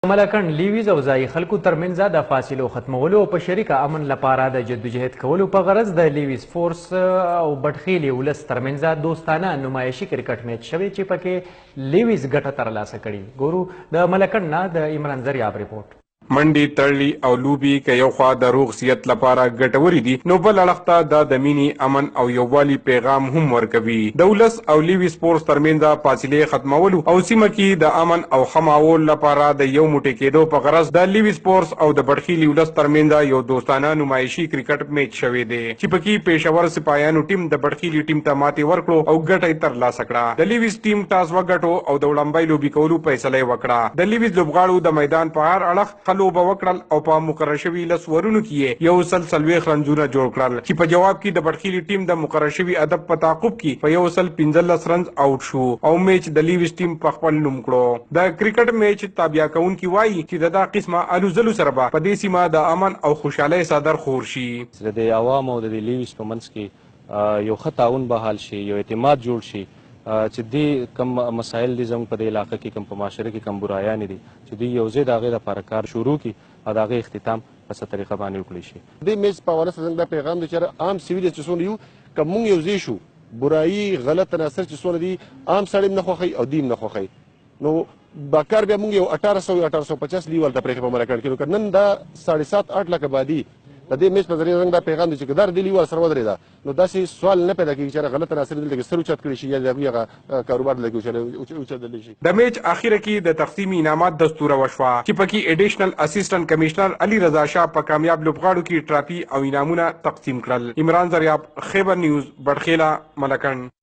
ملکن لیویز او ځایي خلکو ترمنځ د فاصلو ختمولو او په شریکه امن لپاره د جدوجهد کولو په غرض د لیویز فورس او بټخیلي ولس ترمنځ دوستانه نمایشي کرکټ میچ شوی چې پکې لیویز ګټه ترلاسه کړي. ګورو د ملکن نه د عمران زریاب ریپورټ. منډي تړلي او لوبي که یو خوا د روغ صحت لپاره ګټورې دي نو بل اړخ ته د مینې امن او یووالي پیغام هم ورکوي. د ولس او لیوي سپورټس ترمنځ فاصلې ختمولو او سیمه کې د امن او ښه ماحول لپاره د یو موټی کېدو په غرض د لیوي سپورټس او د بټخیلي ولس ترمنځ یو دوستانه نمایشي کرکټ میچ شوی دی چې پکې پېښور سپایانو ټیم د بټخیلي ټیم ته ماتې ورکړو او ګټه یې ترلاسه کړه. د لیویز ټیم ټاس وګټو او د وړاندوی لوبي کولو فیصله یې وکړه. د لیویز لوبغاړو د میدان په هر اړخ لوبه وکړل او په مقرر شوي لس ورونو کې یو سل څلوېښت رنزونه جوړ کړل چې په جواب کې د بټخیلي ټیم د مقرر شوي هدف په تعقب کې په یو سل 15 رنز آوټ شو او میچ د لیویز ټیم په خپل نوم کړو. د کرکټ میچ تابع کوونکي وایي چې د دا قسمه الوزلو سره به په دې سیمه د امن او خوشحالۍ څادر خور شي. د عوامو او د لیویز په منځ کې یو ښه تعاون به حال شي، یو اعتماد جوړ شي چې دې کم مسایل دي زموږ په دې علاقه کې کم په معاشره کې کم برایانې دي چې دوی یو ځای د هغې لپاره کار شروع کړي او د هغې اختتام په څه طریقه باندې وکړی شي. دې میچ په حواله سره دا پیغام دی چې عام سیویل چې څونه یو که موږ یو ځای شو برایي غلط عناصر چې څونه دي عام سړی هم نه خوښوي او دوی هم نه خوښوي نو باکار بیا موږ یو 1850 لیول ته پرېښې په ملکن کې نو که نن دا 7.5-8 لکه آبادي د دې میچ په ذریعه زموږ دا پیغام دی چې که دا د دې لیول سره ودرېده نو داسې سوال نه پیدا کېږي چې غلط عناصر دلته کې سر اوچت کړي شي یا د هغوی هغه کاروبار دلته کې اوچتلی شي. د میچ اخیره کې د تقسیم انعامات دستوره وشوه چې پکې ایډیشنل اسسټنټ کمشنر علي رضا شاه په کامیاب لوبغاړو کې ټرافي او انعامونه تقسیم کړل. عمران زریاب، خیبر نیوز، بټخیله، ملکن.